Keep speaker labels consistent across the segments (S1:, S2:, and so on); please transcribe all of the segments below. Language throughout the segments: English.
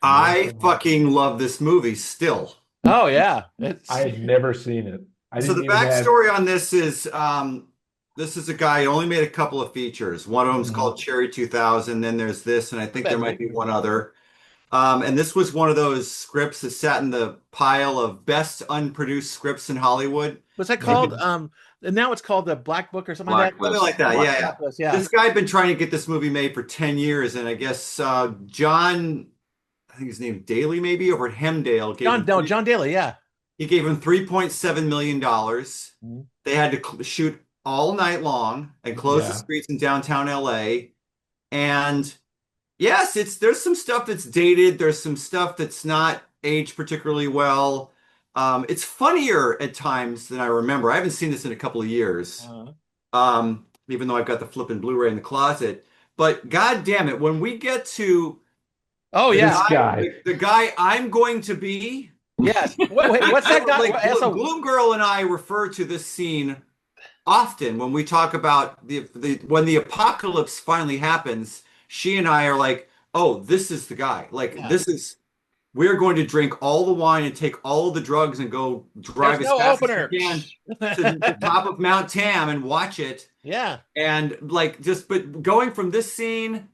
S1: I fucking love this movie still.
S2: Oh yeah,
S3: I
S2: it's
S3: had never seen it. I
S1: So
S3: didn't
S1: the
S3: even have.
S1: backstory on this is a guy who only made a couple of features. One of them is
S3: Mhm.
S1: called Cherry 2000. Then there's this, and I think there might
S2: Bentley.
S1: be one other. And this was one of those scripts that sat in the pile of best unproduced scripts in Hollywood.
S2: What's that
S1: Like
S2: called? And now it's called the Black Book or something like that.
S1: something like
S4: Blacklist.
S1: that. Yeah, yeah.
S2: Blacklist, yeah.
S1: This guy had been trying to get this movie made for 10 years, and I guess John, I think his name Daly maybe over at Hemdale gave
S2: John,
S1: him
S2: no, John Daly, yeah.
S1: he gave him $3.7 million dollars.
S2: Mhm.
S1: They had to shoot all night long and close the
S3: Yeah.
S1: streets in downtown LA. And yes, it's there's some stuff that's dated. There's some stuff that's not aged particularly well. It's funnier at times than I remember. I haven't seen this in a couple of years,
S2: Uh,
S1: even though I've got the flippin' Blu-ray in the closet. But God damn it, when we get to
S2: oh
S1: the
S2: yeah,
S3: This
S1: guy,
S3: guy.
S1: the guy I'm going to be,
S2: yes. Wait, what's that guy?
S1: like
S2: So,
S1: Gloom Girl and I refer to this scene often when we talk about the when the apocalypse finally happens. She and I are like, oh, this is the guy. Like
S2: yeah.
S1: this is we're going to drink all the wine and take all the drugs and go
S2: There's
S1: drive as
S2: no
S1: fast as
S2: opener.
S1: we can to the top of Mount Tam and watch it.
S2: Yeah,
S1: And like just but going from this scene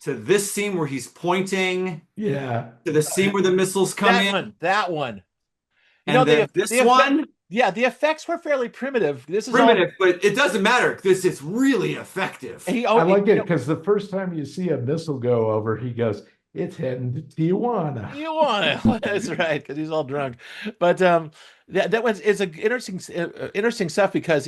S1: to this scene where he's pointing
S3: Yeah.
S1: to the scene where the missiles come
S2: that
S1: in,
S2: one, that one. You know
S1: and then this
S2: the effect.
S1: one
S2: Yeah, the effects were fairly primitive. This is all.
S1: primitive, but it doesn't matter because it's really effective.
S2: He,
S3: I
S2: oh,
S3: like it because the first time you see a missile go over, he goes, "It's heading to Tijuana."
S2: you want it. That's right, because he's all drunk. But that was it's a interesting stuff because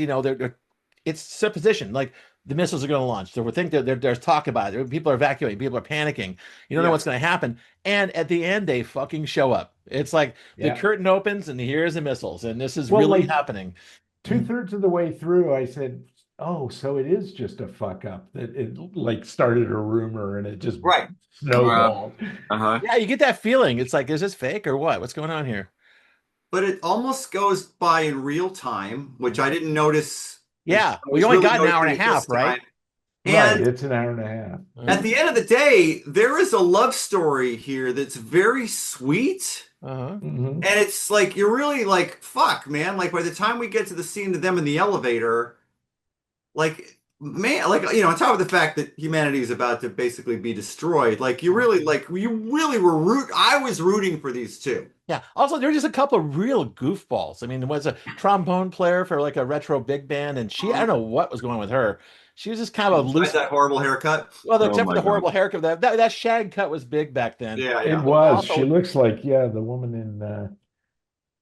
S2: it's supposition. Like the missiles are going to launch. So we think that there's talk about it. People are evacuating. People are panicking. You don't know
S1: Yeah.
S2: what's going to happen. And at the end, they fucking show up. It's like the
S3: Yeah.
S2: curtain opens and here's the missiles, and this is
S3: Well,
S2: really
S3: like
S2: happening.
S3: 2/3 of the way through, I said, "Oh, so it is just a fuck up that it like started a rumor and it just
S1: Right.
S3: snowballed."
S4: Uh-huh.
S2: Yeah, you get that feeling. It's like, is this fake or what? What's going on here?
S1: But it almost goes by in real time, which I didn't notice.
S2: Yeah,
S1: I
S2: we
S1: was
S2: only
S1: really
S2: got an hour
S1: noticing
S2: and a
S1: it this
S2: half, right?
S1: time.
S3: Right,
S1: And
S3: it's an hour and a half.
S1: at the end of the day, there is a love story here that's very sweet.
S2: Uh-huh.
S3: Mhm.
S1: And it's like you're really like, fuck, man. Like by the time we get to the scene of them in the elevator, like man, like on top of the fact that humanity is about to basically be destroyed, like you really were I was rooting for these two.
S2: Yeah. Also, there were just a couple of real goofballs. I mean, there was a trombone player for like a retro big band, and I don't know what was going on with her. She was just kind of a
S1: Besides
S2: loose.
S1: that horrible haircut.
S2: Well,
S4: Oh
S2: except for
S4: my
S2: the
S4: God.
S2: horrible haircut, that shag cut was big back then.
S1: Yeah,
S3: It
S1: yeah.
S3: was. She
S2: Also,
S3: looks like, yeah, the woman in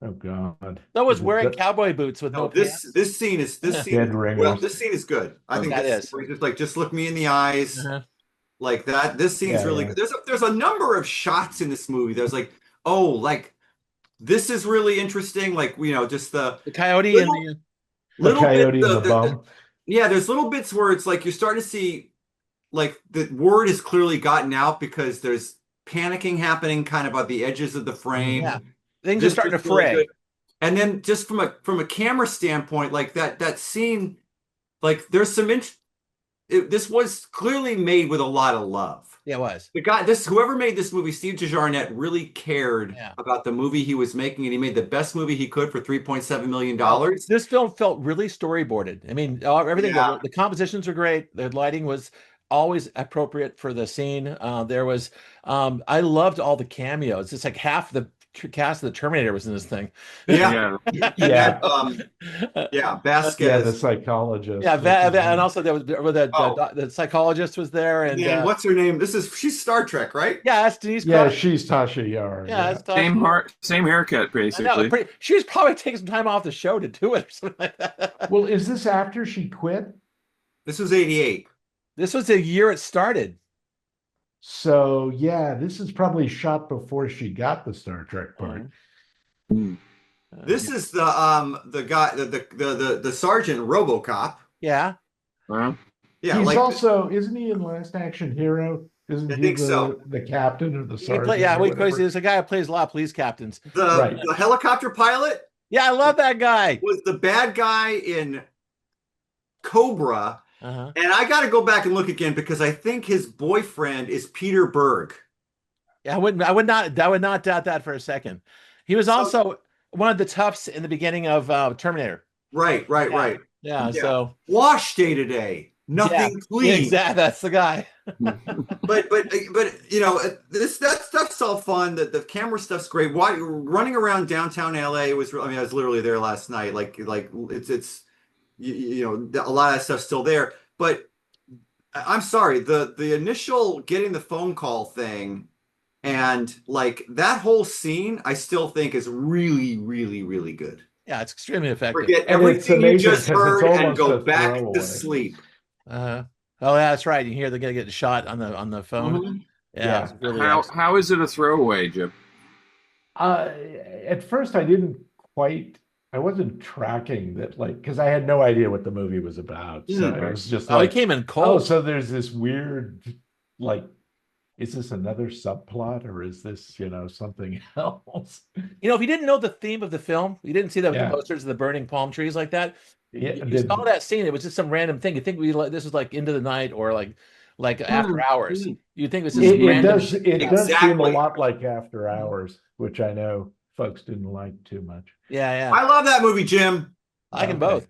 S3: oh God.
S2: so was
S3: Is it
S2: wearing cowboy boots with no
S1: No,
S2: pants.
S1: this scene
S3: Dead
S1: is well,
S3: Ringers?
S1: this scene is good. I think
S2: That
S1: this
S2: is.
S1: where he's just like just look me in the eyes
S2: Uh-huh.
S1: like that. This scene's
S3: Yeah,
S1: really
S3: yeah.
S1: good. There's a number of shots in this movie. There's like, oh, like this is really interesting. Like, just the
S2: The coyote and
S1: little
S2: the
S3: The
S1: little bit
S3: coyote and the bum.
S1: yeah, there's little bits where it's like you're starting to see like the word has clearly gotten out because there's panicking happening kind of at the edges of the frame.
S2: yeah, things are
S1: This
S2: starting
S1: was
S2: to
S1: really
S2: fray.
S1: good. And then just from a camera standpoint, like that scene, like there's some this was clearly made with a lot of love.
S2: Yeah, it was.
S1: The guy, this whoever made this movie, Steve Jarnatt, really cared
S2: Yeah.
S1: about the movie he was making, and he made the best movie he could for $3.7 million
S2: Well,
S1: dollars.
S2: this film felt really storyboarded. I mean, everything,
S1: Yeah.
S2: the compositions were great. The lighting was always appropriate for the scene. I loved all the cameos. It's like half the cast of the Terminator was in this thing.
S1: Yeah.
S4: Yeah.
S1: And
S3: Yeah.
S1: yeah,
S3: Yeah, the
S1: Vasquez.
S3: psychologist.
S2: Yeah,
S3: What's his
S2: and
S3: name?
S2: also there was
S1: Oh,
S2: the psychologist was there, and
S1: man, what's her name? She's Star Trek, right?
S2: yeah, that's Denise
S3: Yeah,
S2: Crosby.
S3: she's Tasha Yar.
S2: Yeah,
S3: Yeah.
S2: that's Tasha.
S4: Same haircut,
S2: I know,
S4: basically.
S2: she was probably taking some time off the show to do it or something like that.
S3: Well, is this after she quit?
S1: This was 88.
S2: This was the year it started.
S3: So yeah, this is probably shot before she got the Star Trek part.
S4: Hmm.
S1: This is the guy the sergeant RoboCop.
S2: Yeah.
S4: Well,
S1: Yeah,
S3: He's
S1: like
S3: also, isn't he in Last Action Hero? Isn't
S1: I
S3: he
S1: think so.
S3: the captain or the
S2: He
S3: sergeant?
S2: yeah,
S3: or whatever?
S2: there's a guy who plays a lot of police captains.
S3: Right.
S1: The helicopter pilot
S2: Yeah, I love that guy.
S1: was the bad guy in Cobra.
S2: Uh-huh.
S1: And I got to go back and look again because I think his boyfriend is Peter Berg.
S2: Yeah, I would not doubt that for a second. He was
S1: So-
S2: also one of the toughs in the beginning of Terminator.
S1: Right,
S2: Yeah. Yeah,
S1: yeah.
S2: so
S1: Wash day to day,
S2: yeah,
S1: nothing clean.
S2: exactly. That's the guy.
S1: But you know, that stuff's all fun. The camera stuff's great. Why running around downtown LA was? I mean, I was literally there last night. Like it's you know, a lot of that stuff's still there. But I'm sorry, the initial getting the phone call thing and like that whole scene, I still think is really, really, really good.
S2: Yeah, it's extremely effective.
S1: Forget
S3: And it's
S1: everything you
S3: amazing
S1: just
S3: 'cause it's
S1: heard and
S3: almost
S1: go
S3: a
S1: back to
S3: throwaway.
S1: sleep.
S2: Oh, yeah, that's right. You hear they're gonna get shot on the phone.
S4: Mhm.
S2: Yeah,
S3: Yeah.
S2: it's really
S4: How
S2: excellent.
S4: how is it a throwaway, Jim?
S3: At first, I didn't quite. I wasn't tracking that, like, because I had no idea what the movie was about. So it
S4: Right.
S3: was just
S2: Oh, he
S3: like,
S2: came in
S3: oh,
S2: cold.
S3: so there's this weird, like, is this another subplot or is this, something else?
S2: You know, if you didn't know the theme of the film, you didn't see that with the
S3: Yeah.
S2: posters of the burning palm trees like that.
S3: Yeah,
S2: You saw that scene. It was just some random thing. You think this was like Into the Night or like After Hours. You think it was just
S3: it
S2: random.
S3: does it does seem a
S1: Exactly.
S3: lot like After Hours, which I know folks didn't like too much.
S2: Yeah, yeah.
S1: I love that movie, Jim.
S2: I can
S3: Okay.
S2: both.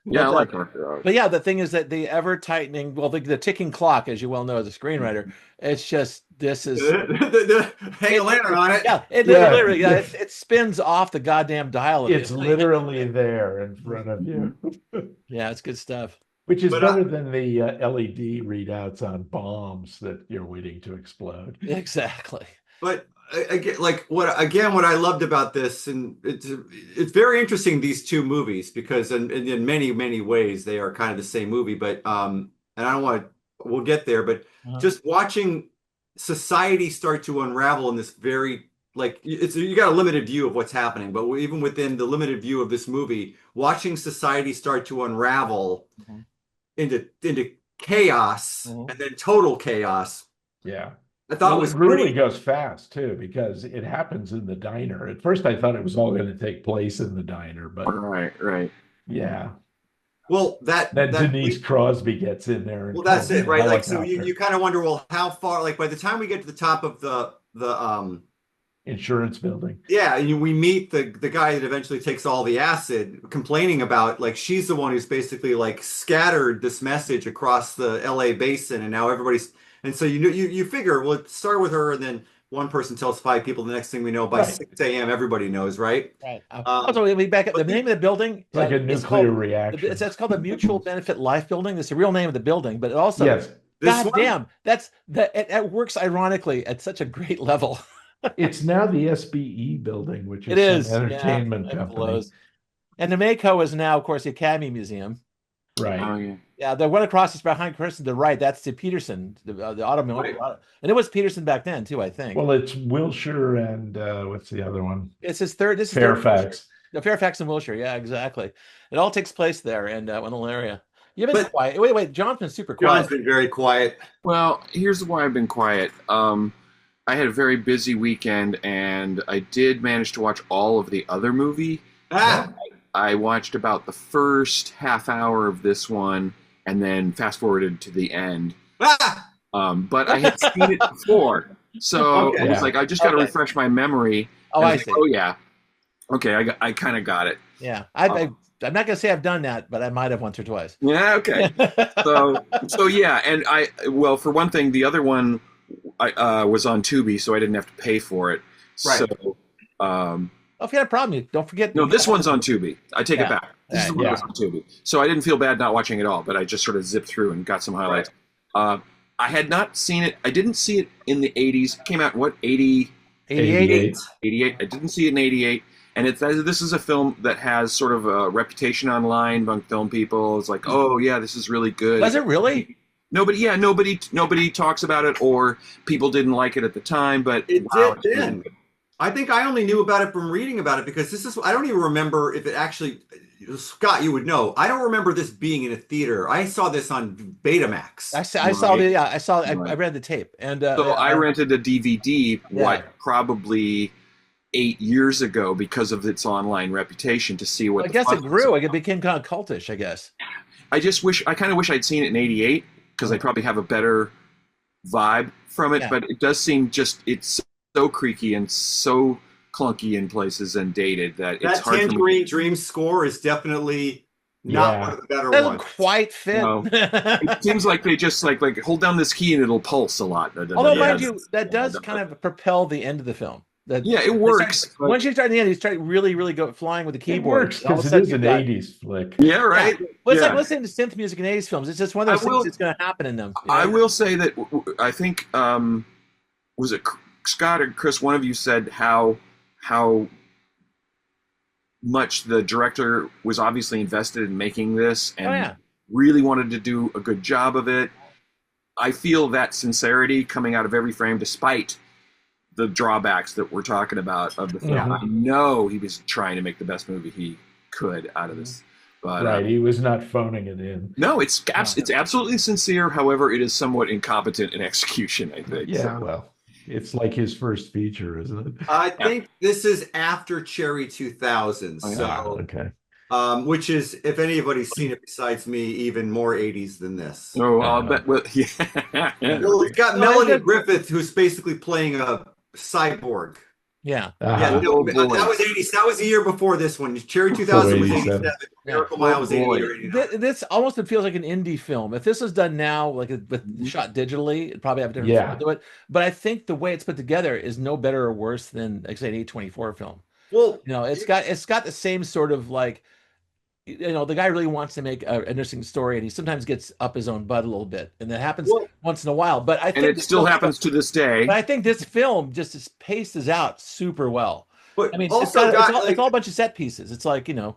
S4: Yeah, I
S2: But,
S4: like After Hours.
S2: But yeah, the thing is that the ever tightening, well, the ticking clock, as you well know as a screenwriter, it's just this is
S1: Hang a lantern on it.
S2: yeah, it
S3: Yeah.
S2: literally yeah, it spins off the goddamn dial of
S3: It's
S2: it.
S3: literally there in front of you,
S2: Yeah, it's good stuff.
S3: which is
S1: But,
S3: better than the LED readouts on bombs that you're waiting to explode.
S2: Exactly.
S1: But again, like what I loved about this, and it's very interesting, these two movies, because in many ways they are kind of the same movie. But and I don't want to, we'll get there, but just watching society start to unravel in this very, like, you got a limited view of what's happening, but even within the limited view of this movie, watching society start to unravel into chaos and then total chaos.
S3: Yeah.
S1: I thought
S3: Well,
S1: it was
S3: it really
S1: pretty.
S3: goes fast too, because it happens in the diner. At first, I thought it was all going to take place in the diner, but
S4: Right.
S3: yeah.
S1: Well,
S3: Then Denise Crosby gets in there. And
S1: well, that's
S3: calls
S1: it,
S3: the
S1: right? Like, so
S3: helicopter.
S1: you kind of wonder, well, how far? Like, by the time we get to the top of the
S3: Insurance building.
S1: yeah, we meet the guy that eventually takes all the acid, complaining about, like, she's the one who's basically like scattered this message across the LA basin, and now everybody's, and so you figure, well, it started with her, and then one person tells five people. The next thing we know, by
S3: Right.
S1: 6 a.m., everybody knows, right?
S2: Right. Also, we back up. The name of the building,
S3: It's like a
S2: it's
S3: nuclear
S2: called,
S3: reaction.
S2: it's called the Mutual Benefit Life Building. That's the real name of the building, but it also,
S3: Yes.
S1: This
S2: God
S1: one?
S2: damn, it works ironically at such a great level.
S3: It's now the SBE building, which is
S2: It is
S3: some entertainment
S2: yeah, it
S3: company.
S2: blows. And the Mako is now, of course, the Academy Museum.
S3: Right.
S4: Oh yeah.
S2: Yeah, the one across is behind Chris to the right. That's the Peterson, the automobile, and it was Peterson back then too, I think.
S3: Well, it's Wilshire and what's the other one?
S2: It's his third. This is
S3: Fairfax.
S2: The Fairfax and Wilshire. Yeah, exactly. It all takes place there in the little area. You've been
S1: But-
S2: quiet. Wait. Jonathan's super
S1: John's
S2: quiet.
S1: been very quiet.
S4: Well, here's why I've been quiet. I had a very busy weekend, and I did manage to watch all of the other movie.
S1: Ah,
S4: I watched about the first half hour of this one, and then fast forwarded to the end.
S1: ah.
S4: But I had seen it before, so
S1: Okay.
S4: it was like I just got to
S2: Okay.
S4: refresh my memory.
S2: Oh,
S4: And
S2: I
S4: was
S2: see.
S4: like, oh yeah, okay, I kind of got it.
S2: Yeah, I'm not gonna say I've done that, but I might have once or twice.
S4: Yeah, okay. So yeah, and well, for one thing, the other one I was on Tubi, so I didn't have to pay for it.
S1: Right.
S4: So
S2: Oh, if you had a problem, don't forget.
S4: no, this one's on Tubi. I take
S2: Yeah.
S4: it back. This is the one
S3: Yeah.
S4: that was on Tubi. So I didn't feel bad not watching it all, but I just sort of zipped through and got some highlights. I had not seen it. I didn't see it in the 80s. It came out in what,
S2: 88.
S4: 88? I didn't see it in 88. And this is a film that has sort of a reputation online among film people. It's like, oh yeah, this is really good.
S2: Was it really?
S4: Nobody talks about it, or people didn't like it at the time. But
S1: It
S4: wow,
S1: did then. I think I only knew about it from reading about it, because I don't even remember if it actually, Scott, you would know. I don't remember this being in a theater. I saw this on Betamax.
S2: I saw the. Yeah, I
S4: Right.
S2: read the tape, and
S4: So I rented a DVD,
S2: Yeah.
S4: probably 8 years ago, because of its online reputation, to see what
S2: I
S4: the
S2: guess
S4: fuss
S2: it
S4: was
S2: grew.
S4: about.
S2: It became kind of cultish, I guess.
S4: I kind of wish I'd seen it in 88, because I probably have a better vibe from it,
S2: Yeah.
S4: but it does seem it's so creaky and so clunky in places and dated that it's
S1: That
S4: hard for me.
S1: Tangerine Dream score is definitely not one of the better
S2: Doesn't
S1: ones.
S2: quite fit.
S4: No. It seems like they just like hold down this key and it'll pulse a lot.
S2: Although,
S1: Yeah.
S2: mind you, that does kind of propel the end of the film.
S4: Yeah, it works. but-
S2: Once you start in the end, you start really go flying with the
S3: It
S2: keyboard.
S3: works
S2: All of a
S3: because it
S2: sudden
S3: is
S2: you've
S3: an
S2: got-
S3: '80s flick.
S4: Yeah, right.
S2: Well, it's
S4: Yeah.
S2: like listening to synth music in '80s films. It's just one of those
S4: I will-
S2: things that's going to happen in them.
S4: I will say that I think was it Scott or Chris? One of you said how much the director was obviously invested in making this and really wanted to do a good job of it. I feel that sincerity coming out of every frame, despite the drawbacks that we're talking about of the film.
S3: Yeah.
S4: I know he was trying to make the best movie he could out of this. But,
S3: Right, he was not phoning it in.
S4: no, it's absolutely sincere. However, it is somewhat incompetent in execution, I think.
S3: Yeah, well, it's like his first feature, isn't it?
S1: I think this is after Cherry 2000,
S4: Oh, yeah.
S1: so
S3: Okay.
S1: which is, if anybody's seen it besides me, even more 80s than this.
S4: Oh, I'll bet. Well, yeah.
S1: Well, it's got Melanie Griffith, who's basically playing a cyborg.
S2: Yeah.
S1: Yeah,
S3: Uh-huh.
S1: no,
S4: Oh, boy.
S1: that was 80s. That was the year before this one. Cherry 2000 was
S3: 87.
S1: 87. Miracle Mile was 88 or 89.
S2: This almost feels like an indie film. If this was done now, like with shot digitally, it'd probably have a different feel to it. But I think the way it's put together is no better or worse than, like, say, an A24 film.
S1: Well,
S2: You know, it's got the same sort of, like, you know, the guy really wants to make an interesting story, and he sometimes gets up his own butt a little bit, and that happens once in a while. But I think
S4: And it still happens to this day.
S2: But I think this film just paces out super well.
S1: but
S2: I mean,
S1: also
S2: it's all a bunch of set pieces. It's like, you know,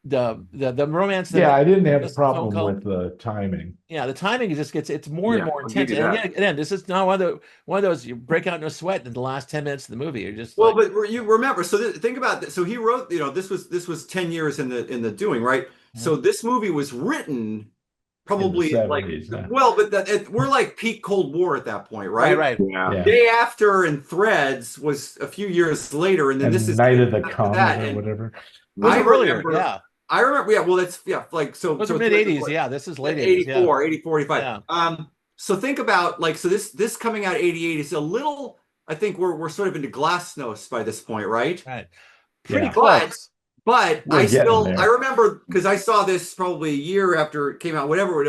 S2: the romance.
S3: Yeah, I didn't have a
S2: this phone call.
S3: problem with the timing.
S2: Yeah, the timing just gets it's more and
S4: Yeah,
S2: more
S4: I'll
S2: intense.
S4: give you
S2: And
S4: that.
S2: again, this is not one of those you break out in a sweat in the last 10 minutes of the movie. You're just
S1: well,
S2: like,
S1: but you remember. So think about this. So he wrote. You know, this was 10 years in the doing, right? So this movie was written probably
S3: In the
S1: like
S3: 70s, yeah.
S1: well, but we're like peak Cold War at that point, right?
S2: right.
S4: Yeah.
S3: Yeah.
S1: Day After and Threads was a few years later, and then
S3: And
S1: this is
S3: Night of the
S1: after
S3: Comet
S1: that,
S3: or
S1: and
S3: whatever.
S1: I
S2: earlier,
S1: remember-
S2: yeah.
S1: I remember, yeah. Well, that's like so.
S2: Those
S1: so
S2: are mid 80s. Yeah, this is late 80s.
S1: 84, 84, 85.
S2: Yeah.
S1: So think about like so this coming out 88 is a little. I think we're sort of into glasnost by this point, right?
S2: Right. Pretty
S3: Yeah.
S2: close.
S1: But
S3: We're
S1: I
S3: getting
S1: still
S3: there.
S1: I remember because I saw this probably a year after it came out, whatever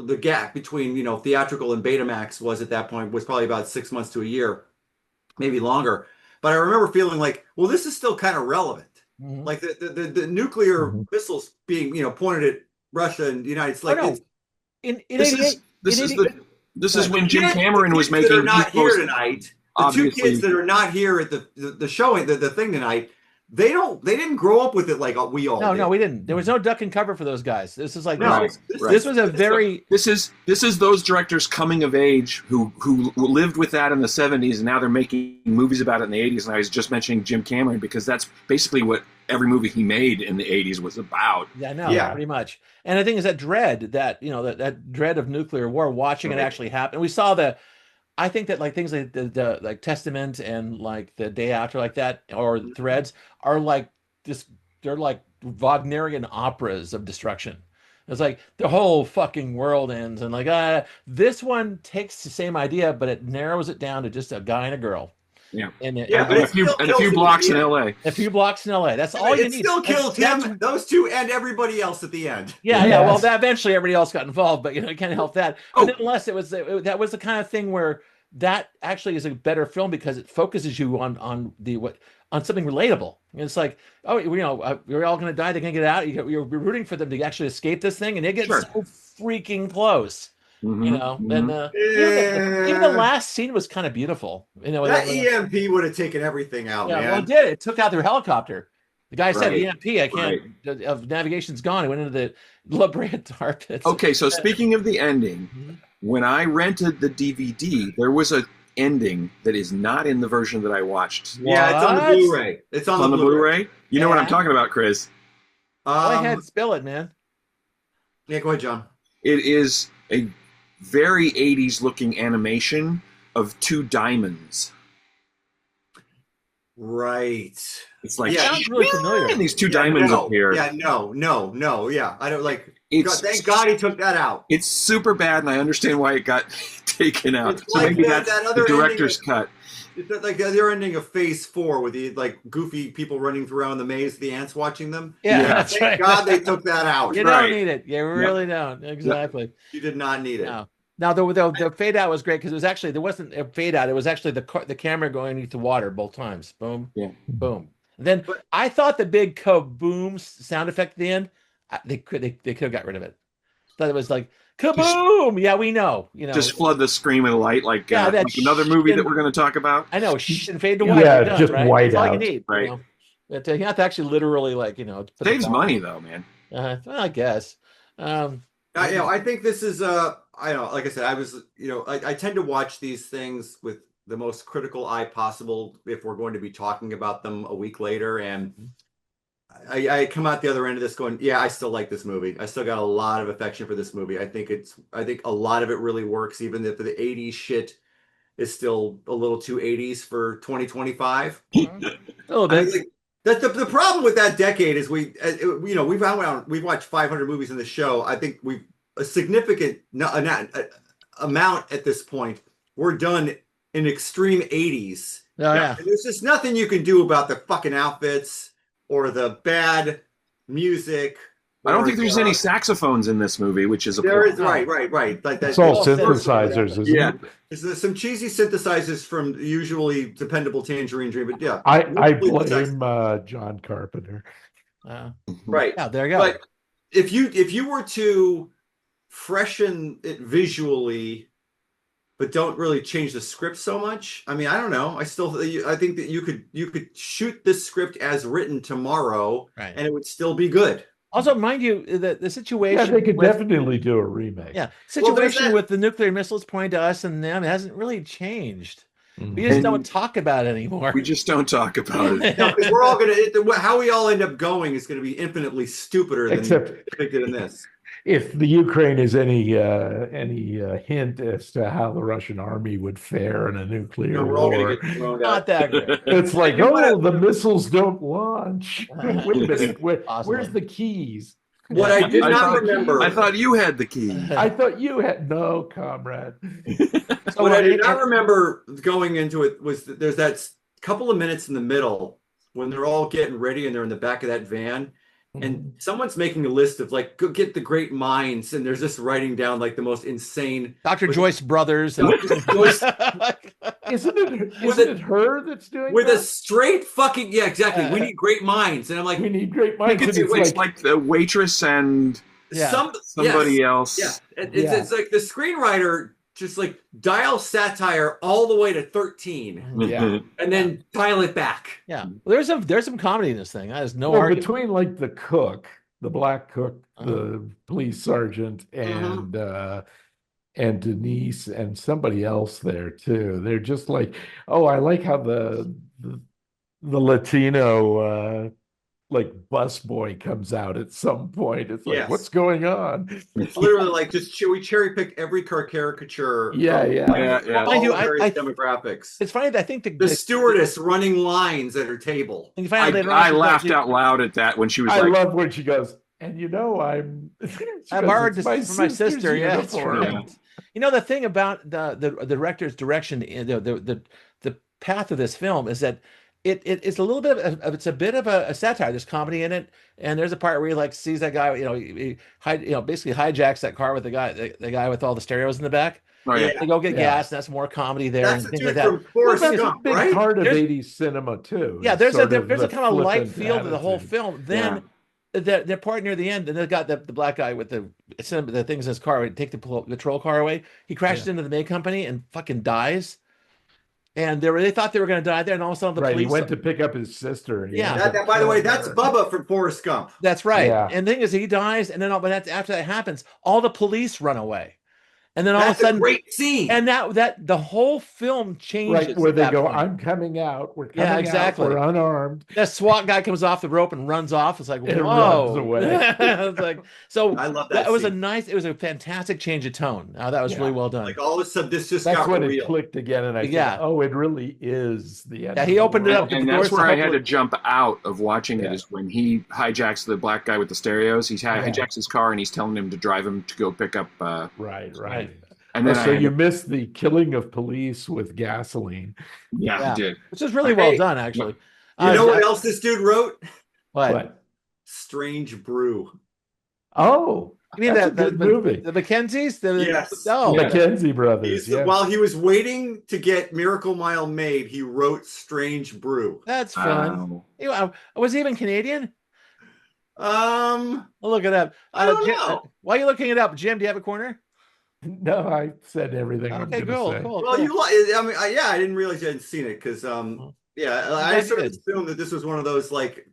S1: the gap between theatrical and Betamax was at that point was probably about 6 months to a year, maybe longer. But I remember feeling like, well, this is still kind of relevant.
S2: Mhm.
S1: Like the nuclear
S3: Mhm.
S1: missiles being pointed at Russia and the United States. Like
S2: no.
S1: it's-
S2: In
S4: This
S2: 88,
S4: is this
S2: in
S4: is
S2: 88
S4: the this is
S1: the
S4: when Jim
S1: kids-
S4: Cameron
S1: the
S4: was
S1: kids that
S4: making
S1: are not
S4: East
S1: here
S4: Coast-
S1: tonight. The two
S4: obviously-
S1: kids that are not here at the showing the thing tonight. They didn't grow up with it like we all did.
S2: No, we didn't. There was no duck and cover for those guys. This is like
S1: No,
S2: this was a very
S4: This is those directors coming of age who lived with that in the 70s and now they're making movies about it in the 80s. And I was just mentioning Jim Cameron because that's basically what every movie he made in the 80s was about.
S2: Yeah, no,
S1: Yeah.
S2: pretty much. And the thing is that dread, that dread of nuclear war, watching it actually happen. We saw I think that like things like the like Testament and like the Day After like that or Threads are like they're like Wagnerian operas of destruction. It's like the whole fucking world ends and like this one takes the same idea but it narrows it down to just a guy and a girl.
S4: Yeah.
S2: And
S1: Yeah,
S2: and
S1: but
S4: And
S1: it
S4: a few
S1: still
S4: and a
S1: kills
S4: few
S1: him
S4: blocks
S1: at
S4: in
S1: the
S4: LA.
S2: a few blocks in LA. That's all you
S1: It
S2: need.
S1: still killed
S2: That's-
S1: him, those two, and everybody else at the end.
S2: Yeah.
S3: Yes.
S2: Well, that eventually everybody else got involved, but you can't help that. But nonetheless, that was the kind of thing where that actually is a better film because it focuses you on something relatable. And it's like, oh, we're all going to die. They're going to get out. You're rooting for them to actually escape this thing, and they get
S4: Sure.
S2: so freaking close.
S4: Mhm,
S2: And even the last scene was kind of beautiful.
S1: That EMP would have taken everything out,
S2: yeah,
S1: man.
S2: well, it did. It took out their helicopter. The guy said
S4: Right.
S2: EMP. I can't. Of navigation's gone. It went into the La Brea tar pits.
S4: Okay, so speaking of the ending,
S2: Mhm.
S4: when I rented the DVD, there was a ending that is not in the version that I watched.
S1: Yeah, it's on the
S2: What?
S1: Blu-ray. It's on,
S4: On the
S1: Blu-ray.
S4: Blu-ray? You know what I'm
S2: Yeah.
S4: talking about, Chris.
S2: Go ahead, spill it, man.
S1: Yeah, go ahead, John.
S4: It is a very 80s looking animation of two diamonds.
S1: Right.
S4: It's like,
S1: Yeah.
S2: Sounds really familiar.
S4: and these two
S1: Yeah,
S4: diamonds
S1: no.
S4: appear.
S1: Yeah, no. Yeah, I don't like.
S4: It's
S1: Thank God he took that out.
S4: It's super bad, and I understand why it got taken out.
S1: It's
S4: So
S1: like
S4: maybe
S1: that
S4: that's
S1: other
S4: the director's
S1: ending
S4: cut.
S1: It's like they're ending of Phase 4 with the like goofy people running around the maze, the ants watching them.
S2: Yeah, that's
S1: Thank
S2: right.
S1: God they took that out.
S2: You don't need it. You really don't. Exactly.
S1: You did not need it.
S2: No. Now the fade out was great because it was actually there wasn't a fade out. It was actually the camera going into water both times. Boom, boom. And then I thought the big kaboom sound effect at the end, they could have got rid of it. Thought it was like kaboom. Yeah, we know.
S4: Just flood the screen with light, like another movie that we're going to talk about.
S2: I know, and fade to white.
S3: Yeah,
S2: done,
S3: just
S2: right?
S3: white
S2: That's all
S3: out.
S2: you need,
S4: right?
S2: But you have to actually literally
S4: Saves money though, man.
S2: Well, I guess.
S1: I think this is I don't know, like I said, I was I tend to watch these things with the most critical eye possible if we're going to be talking about them a week later, and I come out the other end of this going, yeah, I still like this movie. I still got a lot of affection for this movie. I think a lot of it really works, even if the 80s shit is still a little too 80s for 2025.
S2: A little bit.
S1: That's the problem with that decade is we've watched 500 movies in the show. I think we've a significant amount at this point. We're done in extreme 80s.
S2: Oh, yeah.
S1: And there's just nothing you can do about the fucking outfits or the bad music.
S4: I don't think there's any saxophones in this movie, which is a
S1: there
S4: point.
S1: is right. Like that.
S3: It's all synthesizers, isn't it?
S1: There's some cheesy synthesizers from usually Dependable Tangerine Dream, but yeah.
S3: I blame John Carpenter.
S1: Right.
S2: Yeah, there you go.
S1: But if you were to freshen it visually, but don't really change the script so much, I mean, I don't know. I think that you could shoot this script as written tomorrow, and it would still be good.
S2: Also, mind you, the situation.
S3: Yeah, they could definitely do a remake.
S2: Yeah, situation with the nuclear missiles pointing to us and them hasn't really changed. We just don't talk about it anymore.
S4: We just don't talk about it.
S1: No, we're all how we all end up going is going to be infinitely stupider than depicted in this.
S3: If the Ukraine is any hint as to how the Russian army would fare in a nuclear war,
S2: not that good.
S3: It's like, the missiles don't launch. Wait a minute, where's the keys?
S1: What I did not remember.
S4: I thought you had the key.
S3: I thought you had no, comrade.
S1: What I did not remember going into it was that there's that couple of minutes in the middle when they're all getting ready and they're in the back of that van. And someone's making a list of like, go get the great minds, and there's just writing down like the most insane
S2: Dr. Joyce Brothers. And
S3: Isn't it her that's doing
S1: with
S3: that?
S1: a straight fucking exactly. We need great minds, and I'm like,
S3: we need great minds.
S4: It's like the waitress and somebody else.
S1: Yeah, it's like the screenwriter just like dial satire all the way to 13.
S3: Yeah.
S1: And then dial it back.
S2: Yeah. Well, there's some comedy in this thing. There's no argument.
S3: Between like the cook, the black cook, the police sergeant, and Denise and somebody else there too. They're just like, I like how the Latino like busboy comes out at some point. It's like, what's going on?
S1: It's literally like we cherry pick every caricature.
S3: Yeah.
S1: Mind you, demographics.
S2: It's funny that I think
S1: the stewardess running lines at her table.
S2: And you find out
S4: I laughed out loud at that when she was
S3: I love when she goes, and I'm
S2: borrowed this from my sister. Yeah, the thing about the director's direction, the path of this film is that it's a little bit of it's a bit of a satire. There's comedy in it, and there's a part where he like sees that guy, he basically hijacks that car with the guy with all the stereos in the back.
S4: Oh, yeah.
S2: They go get gas, and that's more comedy there.
S1: That's
S2: and things like that.
S3: That's a big part of 80s cinema too.
S2: Yeah, there's a kind of light feel to the whole film. Then the part near the end, and they got the black guy with the things in his car, take the patrol car away. He crashes into the May Company and fucking dies. And they thought they were going to die there, and all of a sudden the police.
S3: He went to pick up his sister. And
S1: by the way, that's Bubba from Forrest Gump.
S2: That's right. Yeah. And the thing is, he dies, and then after that happens, all the police run away. And then all of a sudden,
S1: great scene.
S2: And that the whole film changes.
S3: Right, where they go, point. I'm coming out. We're coming out. We're unarmed.
S2: That SWAT guy comes off the rope and runs off. It's like, whoa.
S3: It runs away.
S2: It's like, so
S1: I love that.
S2: It was a fantastic change of tone. That was really well done.
S1: Like all of a sudden, this just
S3: that's
S1: got
S3: when
S1: real.
S3: It clicked again, and I said, it really is the end.
S2: Yeah, he opened it up.
S4: And that's where I had to jump out of watching it, is when he hijacks the black guy with the stereos. He hijacks his car, and he's telling him to drive him to go pick up.
S3: Right.
S4: And then
S3: so you missed the killing of police with gasoline.
S4: Yeah, he did.
S2: Which is really well done, actually.
S1: You know what else this dude wrote?
S2: What?
S1: Strange Brew.
S3: Oh,
S2: you mean
S3: that's a good movie.
S2: The Mackenzies?
S1: Yes.
S2: Oh,
S3: The Mackenzie brothers.
S1: While he was waiting to get Miracle Mile made, he wrote Strange Brew.
S2: That's fun. Was he even Canadian?
S1: I'll
S2: look it up.
S1: I don't know.
S2: While you're looking it up, Jim, do you have a corner?
S3: No, I said everything.
S2: Okay,
S3: I'm gonna say.
S2: cool.
S1: Well, I mean, I didn't realize you hadn't seen it because, I sort of assumed that this was one of those like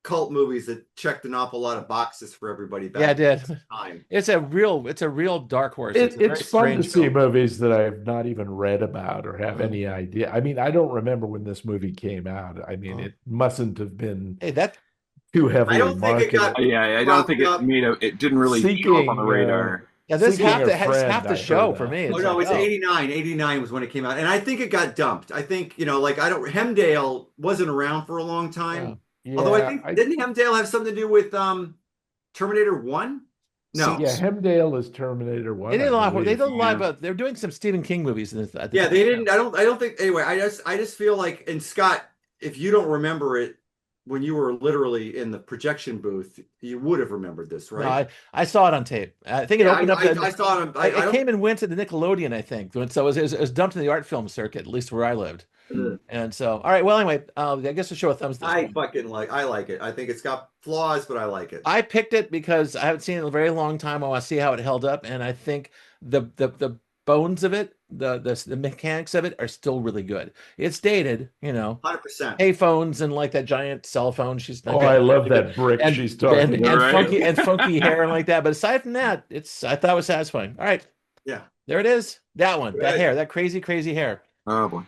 S1: cult movies that checked an awful lot of boxes for everybody back.
S2: Yeah, it did.
S1: Time.
S2: It's a real dark horse.
S3: It's fun to see movies that I have not even read about or have any idea. I mean, I don't remember when this movie came out. I mean, it mustn't have been too heavily marketed.
S4: I don't think it didn't really show up on the radar.
S2: Yeah, this half the show for me.
S1: It's 89. 89 was when it came out. And I think it got dumped. I think, Hemdale wasn't around for a long time. Yeah, although I think, didn't Hemdale have something to do with Terminator 1? No.
S3: Yeah, Hemdale is Terminator 1.
S2: They did a lot. They did a lot, but they're doing some Stephen King movies. They
S1: didn't. I don't think. Anyway, I just feel like, and Scott, if you don't remember it, when you were literally in the projection booth, you would have remembered this, right?
S2: No, I saw it on tape. I think it opened up.
S1: I saw it.
S2: It came and went to the Nickelodeon, I think. So it was dumped in the art film circuit, at least where I lived. And so, all right. Well, anyway, I guess we'll show a thumbs.
S1: I like it. I think it's got flaws, but I like it.
S2: I picked it because I haven't seen it in a very long time. I want to see how it held up, and I think the bones of it, the mechanics of it are still really good. It's dated,
S1: 100%.
S2: Payphones and like that giant cell phone. She's
S3: I love that brick she's talking
S2: about. And funky hair and like that. But aside from that, I thought it was satisfying. All right.
S1: Yeah.
S2: There it is. That one. That hair. That crazy hair.
S4: Oh boy.